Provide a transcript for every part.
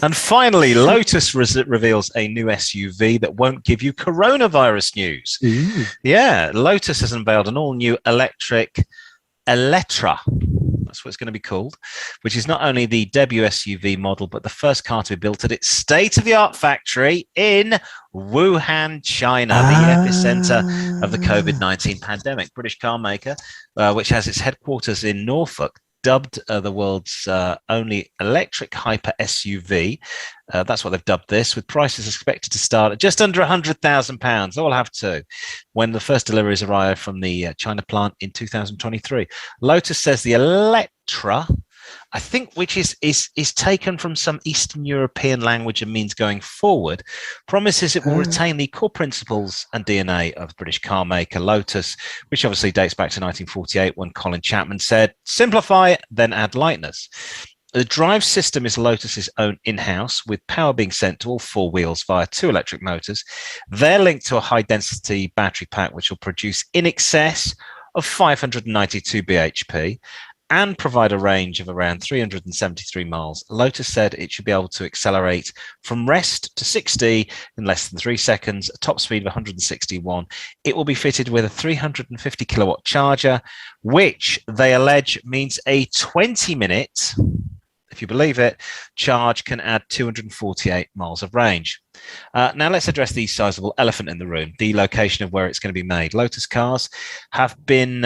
And finally, Lotus reveals a new SUV that won't give you coronavirus news. Ooh. Yeah, Lotus has unveiled an all-new electric Electra. That's what it's going to be called, which is not only the debut SUV model, but the first car to be built at its state-of-the-art factory in Wuhan, China, the epicenter of the COVID-19 pandemic. British car maker, which has its headquarters in Norfolk, dubbed the world's only electric hyper SUV. That's what they've dubbed this, with prices expected to start at just under £100,000. All have to, when the first deliveries arrive from the China plant in 2023. Lotus says the Electra, I think, which is taken from some Eastern European language and means going forward, promises it will retain the core principles and DNA of British car maker Lotus, which obviously dates back to 1948 when Colin Chapman said, "Simplify, then add lightness." The drive system is Lotus's own in-house, with power being sent to all four wheels via two electric motors. They're linked to a high-density battery pack, which will produce in excess of 592 bhp and provide a range of around 373 miles. Lotus said it should be able to accelerate from rest to 60 in less than 3 seconds, a top speed of 161. It will be fitted with a 350 kilowatt charger, which they allege means a 20-minute, if you believe it, charge can add 248 miles of range. Now let's address the sizable elephant in the room, the location of where it's going to be made. Lotus cars have been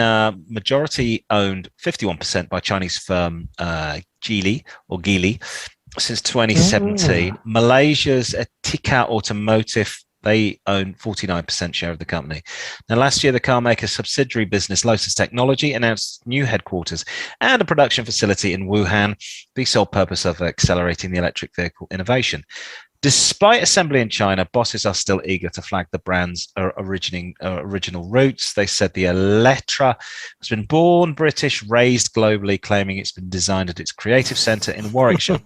majority owned 51% by Chinese firm Geely since 2017. Malaysia's Etika Automotive, they own 49% share of the company. Now, last year, the car maker's subsidiary business, Lotus Technology, announced new headquarters and a production facility in Wuhan, the sole purpose of accelerating the electric vehicle innovation. Despite assembly in China, bosses are still eager to flag the brand's original roots. They said the Electra has been born British, raised globally, claiming it's been designed at its creative centre in Warwickshire.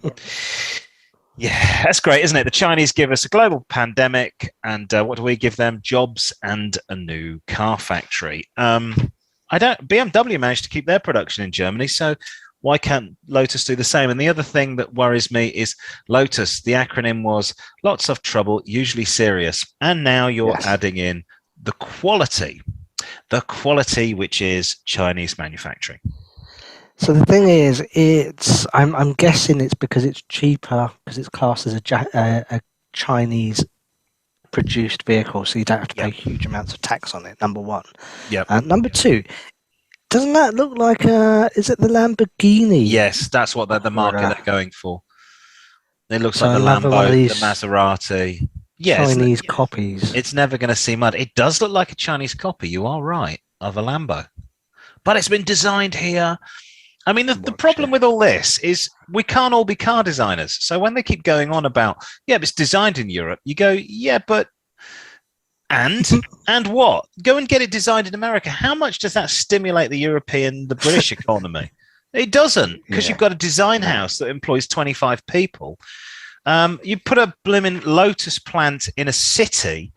Yeah, that's great, isn't it? The Chinese give us a global pandemic, and what do we give them? Jobs and a new car factory. BMW managed to keep their production in Germany, so why can't Lotus do the same? And the other thing that worries me is Lotus. The acronym was lots of trouble, usually serious, and now you're adding in the quality, which is Chinese manufacturing. So the thing is, I'm guessing it's because it's cheaper, because it's classed as a Chinese produced vehicle, so you don't have to pay huge amounts of tax on it. Number one. Yep. And number two, doesn't that look like is it the Lamborghini? Yes, that's what the market they're going for. It looks like the Lambo, the Maserati. Yes, Chinese copies. It's never going to see mud. It does look like a Chinese copy. You are right, of a Lambo, but it's been designed here. I mean, the problem with all this is we can't all be car designers. So when they keep going on about, but it's designed in Europe, you go, but and what? Go and get it designed in America. How much does that stimulate the British economy? It doesn't, because you've got a design house that employs 25 people. You put a blooming Lotus plant in a city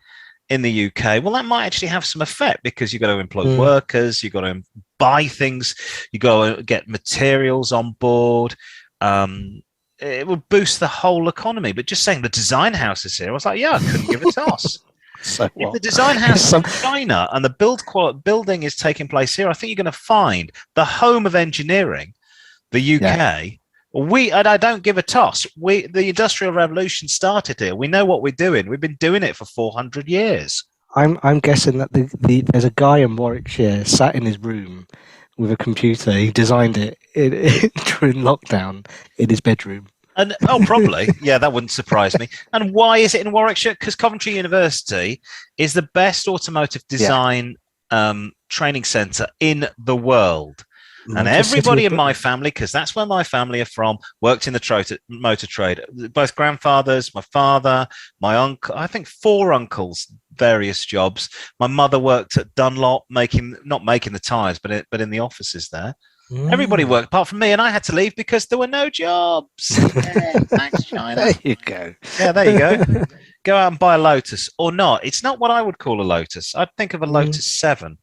in the UK, well, that might actually have some effect, because you've got to employ workers, you've got to buy things, you've got to get materials on board. It would boost the whole economy. But just saying the design house is here, I was like, I couldn't give a toss. So if the design house is in China and the building is taking place here, I think you're going to find the home of engineering, the UK. I don't give a toss. The Industrial Revolution started here. We know what we're doing. We've been doing it for 400 years. I'm guessing that there's a guy in Warwickshire sat in his room with a computer. He designed it during lockdown in his bedroom. And probably, that wouldn't surprise me. And why is it in Warwickshire? Because Coventry University is the best automotive design training centre in the world. And everybody in my family, because that's where my family are from, worked in the motor trade. Both grandfathers, my father, my uncle, I think 4 uncles, various jobs. My mother worked at Dunlop, not making the tyres, but in the offices there. Everybody worked apart from me, and I had to leave because there were no jobs. Thanks, China. There you go. Yeah, there you go. Go out and buy a Lotus, or not. It's not what I would call a Lotus. I'd think of a Lotus 7.